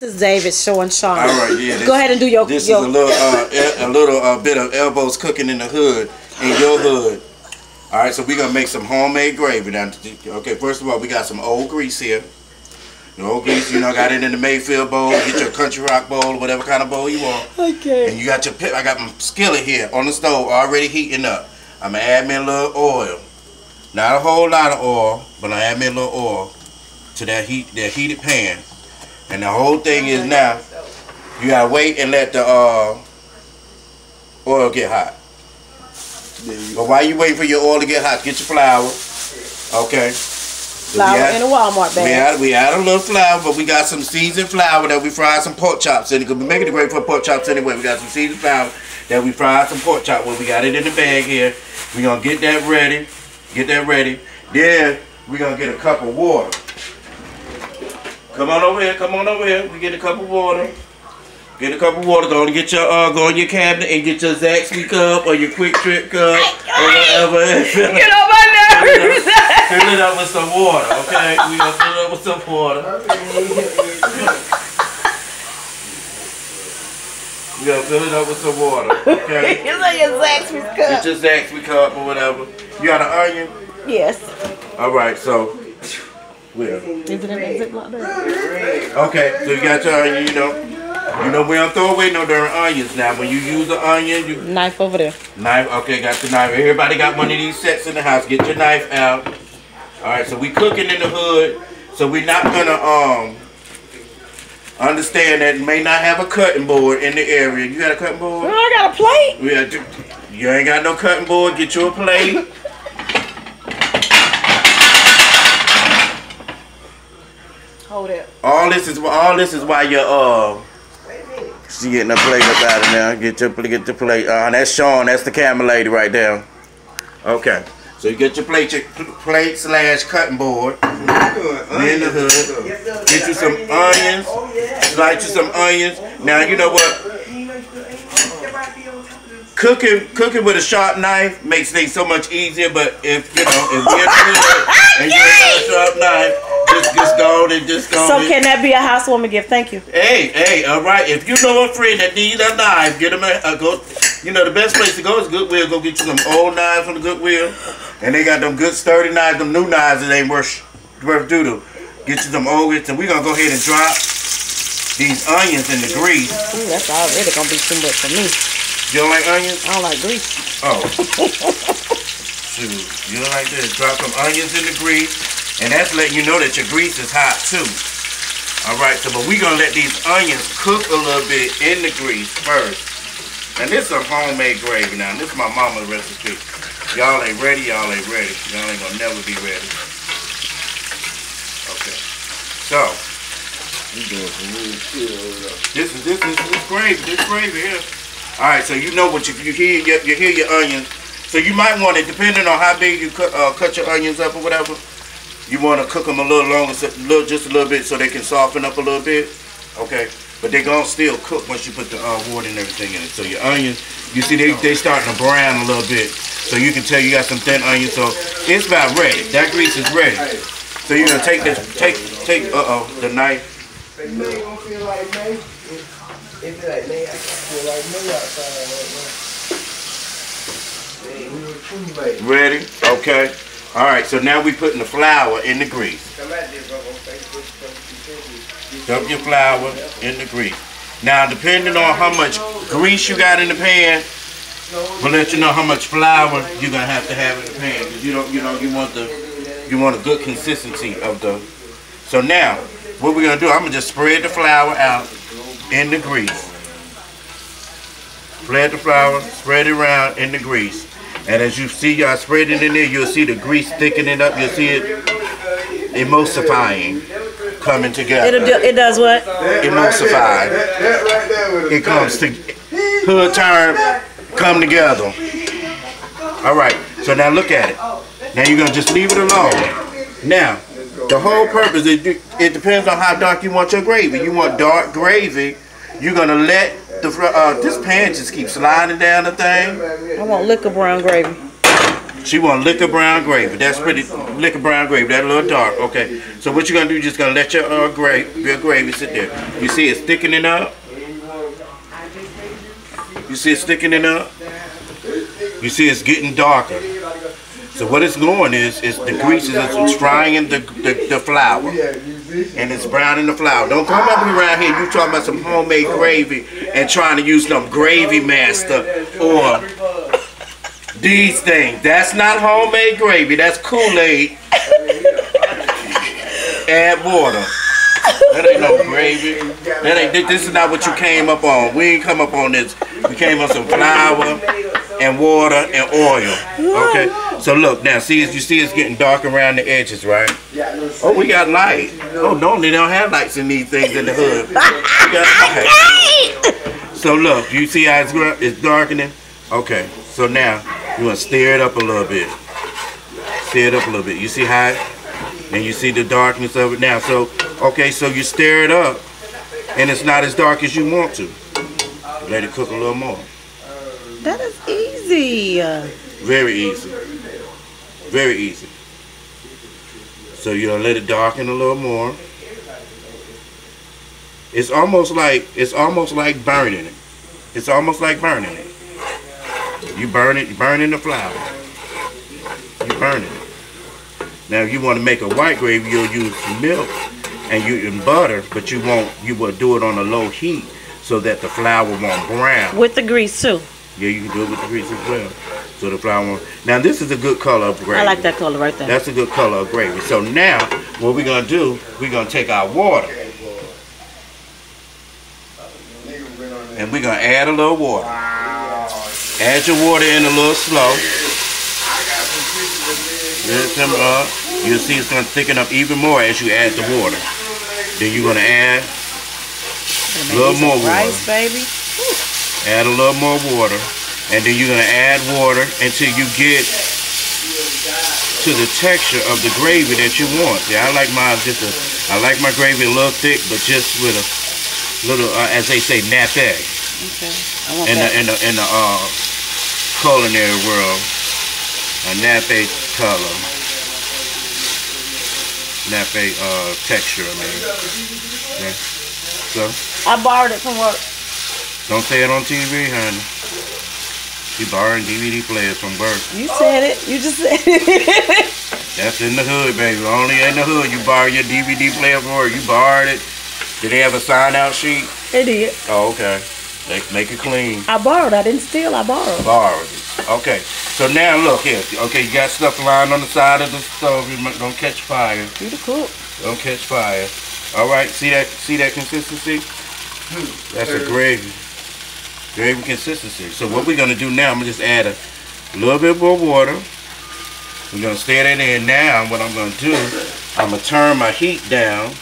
This is David showing Sean. All right, yeah. Go ahead and do your. This is a little bit of elbows cooking in the hood, in your hood. All right, so we're gonna make some homemade gravy now. Okay, first of all, we got some old grease here. The old grease, you know, got it in the Mayfield bowl. Get your Country Rock bowl, or whatever kind of bowl you want. Okay. And you got your I got my skillet here on the stove already heating up. I'm gonna add me a little oil. Not a whole lot of oil, but I add me a little oil to that heated pan. And the whole thing is now, you gotta wait and let the oil get hot. But while you wait for your oil to get hot, get your flour. Okay. So flour in a Walmart bag. We add a little flour, but we got some seasoned flour that we fried some pork chops in it. Because we're making it great for pork chops anyway. We got some seasoned flour that we fried some pork chops with. We got it in the bag here. We're gonna get that ready. Get that ready. Then we're gonna get a cup of water. Come on over here, come on over here. We get a cup of water. Get a cup of water. Go and get your go in your cabinet and get your Zaxby cup or your Quick Trip cup or whatever. Get on my nerves. Fill it up with some water, okay? We gonna fill it up with some water. We gonna fill it up with some water, okay? It's like your Zaxby cup. Get your Zaxby cup or whatever. You got an onion? Yes. All right, so. Where? Is it in that Ziploc bag? Okay, so you got your onion, you know we don't throw away no darn onions now. When you use the onion, you knife over there. Knife, okay, got the knife. Everybody got one of these sets in the house. Get your knife out. All right, so we cooking in the hood, so we're not gonna understand that may not have a cutting board in the area. You got a cutting board? Oh, I got a plate. You ain't got no cutting board. Get you a plate. Hold it. All this is why you're she getting a plate up out of there. Get the plate. That's Sean. That's the camera lady right there. Okay. So you get your plate / cutting board. In the hood. Get you some onions. Slice you some onions. Now you know what? Cooking with a sharp knife makes things so much easier. But if you're in the hood and you have a sharp knife. Just go and just go. So can that be a housewarming gift? Thank you. Hey, all right. If you know a friend that needs a knife, get them go. You know the best place to go is Goodwill. Go get you some old knives from the Goodwill, and they got them good sturdy knives. Them new knives that ain't worth doodle. Get you some old ones, and we gonna go ahead and drop these onions in the grease. Ooh, that's already gonna be too much for me. You don't like onions? I don't like grease. Oh. Shoot, you don't like this? Drop some onions in the grease. And that's letting you know that your grease is hot too. Alright, so but we're gonna let these onions cook a little bit in the grease first. And this is a homemade gravy now. This is my mama's recipe. Y'all ain't ready, y'all ain't ready. Y'all ain't gonna never be ready. Okay. So this is gravy. This gravy here. Alright, so you know what you hear your onions. So you might want it, depending on how big you cut your onions up or whatever. You want to cook them a little longer, just a little bit, so they can soften up a little bit. Okay, but they're gonna still cook once you put the water and everything in it. So your onions, you see they starting to brown a little bit, so you can tell you got some thin onions. So it's about ready. That grease is ready. So you're gonna take the knife. Ready? Okay. All right, so now we putting the flour in the grease. Dump your flour in the grease. Now, depending on how much grease you got in the pan, we'll let you know how much flour you're gonna have to have in the pan. Cause you want a good consistency of the. So now, what we're gonna do? I'm gonna just spread the flour out in the grease. Spread the flour, spread it around in the grease. And as you see, y'all spread it in there, you'll see the grease thickening up. You'll see it emulsifying, coming together. It does what? Emulsify. It comes to hood term, come together. All right. So now look at it. Now you're gonna just leave it alone. Now, the whole purpose it depends on how dark you want your gravy. You want dark gravy. You're gonna let this pan just keep sliding down the thing. I want liquor brown gravy. She want liquor brown gravy. That's pretty liquor brown gravy. That a little dark. Okay. So what you're gonna do? You're just gonna let your gravy sit there. You see it thickening up. You see it thickening up. You see it's getting darker. So what it's going is the grease is frying the flour. And it's browning the flour. Don't come up around here, you talking about some homemade gravy and trying to use some Gravy Master or these things. That's not homemade gravy. That's Kool-Aid. Add water. That ain't no gravy. This is not what you came up on. We ain't come up on this. We came on some flour and water and oil. Okay? So look, now you see it's getting dark around the edges, right? Oh, we got light. Oh, normally they don't have lights in these things in the hood. Okay. So look, you see how it's darkening? Okay, so now you want to stir it up a little bit. Stir it up a little bit. You see how and you see the darkness of it now. So, okay, so you stir it up and it's not as dark as you want to. Let it cook a little more. That is easy. Very easy. Very easy. So you know, let it darken a little more. It's almost like burning it. It's almost like burning it. You burn it, you're burning the flour. You're burning it. Now if you want to make a white gravy, you'll use milk and butter, but you will do it on a low heat so that the flour won't brown. With the grease too. Yeah, you can do it with the grease as well. So the flour won't. Now this is a good color of gravy. I like that color right there. That's a good color of gravy. So now what we're gonna do, we're gonna take our water. And we're gonna add a little water. Add your water in a little slow. You'll see it's gonna thicken up even more as you add the water. Then you're gonna add a little more water. Rice, baby. Add a little more water, and then you're gonna add water until you get to the texture of the gravy that you want. Yeah, I like my gravy a little thick, but just with a little, as they say, nappy. Okay. I want in the culinary world, a nappy color, nappy texture. I mean, okay. So I borrowed it from work. Don't say it on TV, honey. You borrowing DVD players from work. You said it. You just said it. That's in the hood, baby. Only in the hood you borrow your DVD player from work. You borrowed it. Did they have a sign-out sheet? They did. Oh, okay. They make it clean. I borrowed. I didn't steal. I borrowed. Borrowed it. Okay. So now look here. Okay, you got stuff lying on the side of the stove. Don't catch fire. You the cook. Don't catch fire. All right. See that consistency? That's a gravy. Gravy consistency. So what we're gonna do now, I'm gonna just add a little bit more water. We're gonna stir that in. Now what I'm gonna do, I'm gonna turn my heat down.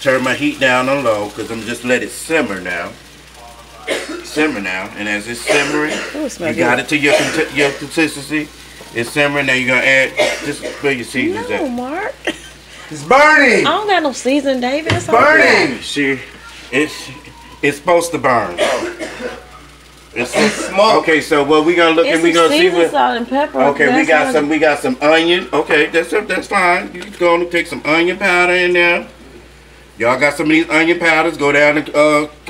Turn my heat down on low, because I'm just let it simmer now. Simmer now, and as it's simmering, you got it to your consistency. It's simmering. Now you're gonna add just where your seasonings at. No, Mark. It's burning. I don't got no seasoning, David. It's burning. See, it's supposed to burn. It's smoke. Okay, so what we gonna look and we gonna see what. Salt and pepper. Okay, we got some onion. Okay, that's fine. You can go and take some onion powder in there. Y'all got some of these onion powders. Go down to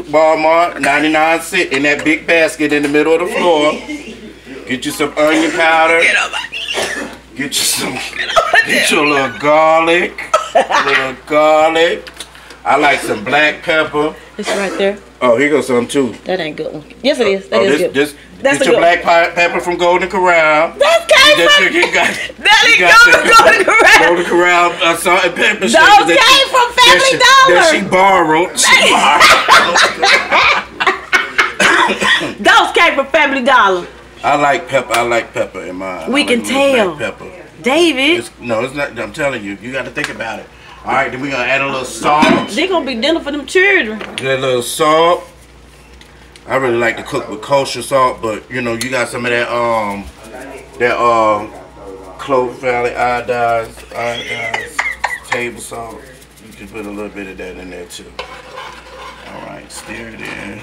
Walmart, 99 cents in that big basket in the middle of the floor. Get you some onion powder. Get you a little garlic. I like some black pepper. It's right there. Oh, here goes some too. That ain't good one. Yes, it is. That is good. That's get your black pepper from Golden Corral. That came from Golden Corral. Golden Corral salt and pepper. Those came from Family Dollar. That she borrowed. Those came from Family Dollar. I like pepper in mine. We can tell. Pepper. David. It's not. I'm telling you. You got to think about it. All right, then we're gonna add a little salt. They're gonna be dinner for them children. Get a little salt. I really like to cook with kosher salt, but you know, you got some of that Clover Valley iodized table salt. You can put a little bit of that in there too. All right, stir it in.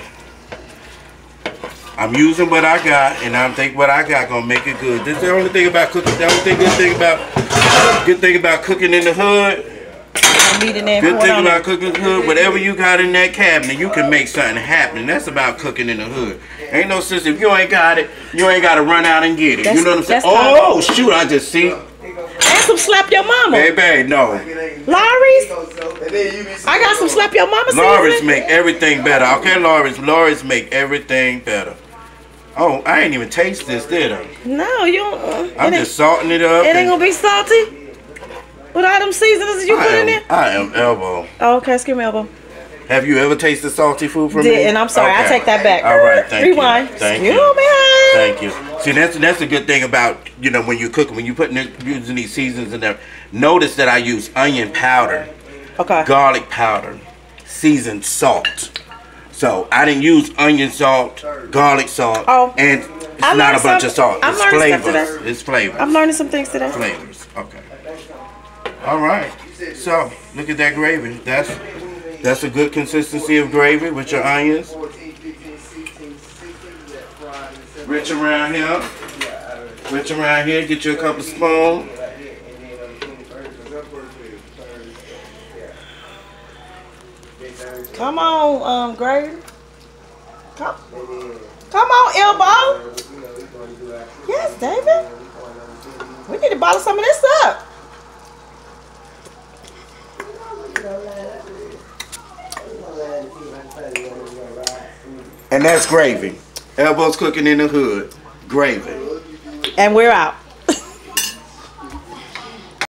I'm using what I got, and I'm think what I got gonna make it good. This is the only thing about cooking. The only good thing about cooking in the hood. Good thing about cooking in the hood. Whatever you got in that cabinet, you can make something happen. That's about cooking in the hood. Ain't no sense if you ain't got it, you ain't gotta run out and get it. You know what I'm saying? Oh shoot! I just see. And some slap your mama. Baby, no. Lawry's. I got some slap your mama. Lawry's make everything better. Okay, Lawry's make everything better. Oh, I ain't even taste this, did I? No, you don't. I'm just salting it up. It ain't gonna be salty with all them seasonings you put in there. I am Elbow. Oh, okay, excuse me, Elbow. Have you ever tasted salty food from me? And I'm sorry, okay. I take that back. All right, thank Rewind. you. Thank you. You. Thank you. See, that's a good thing about, you know, when you cook, when you using these seasonings in there. Notice that I use onion powder, garlic powder, seasoned salt. So I didn't use onion salt, garlic salt, and it's not a bunch of salt. It's flavors. It's flavors. I'm learning some things today. Flavors. Okay. All right. So look at that gravy. That's a good consistency of gravy with your onions. Rich around here. Rich around here. Get you a couple spoons. Come on, Grady. Come on, Elbow. Yes, David. We need to bottle some of this up. And that's gravy. Elbow's cooking in the hood. Gravy. And we're out.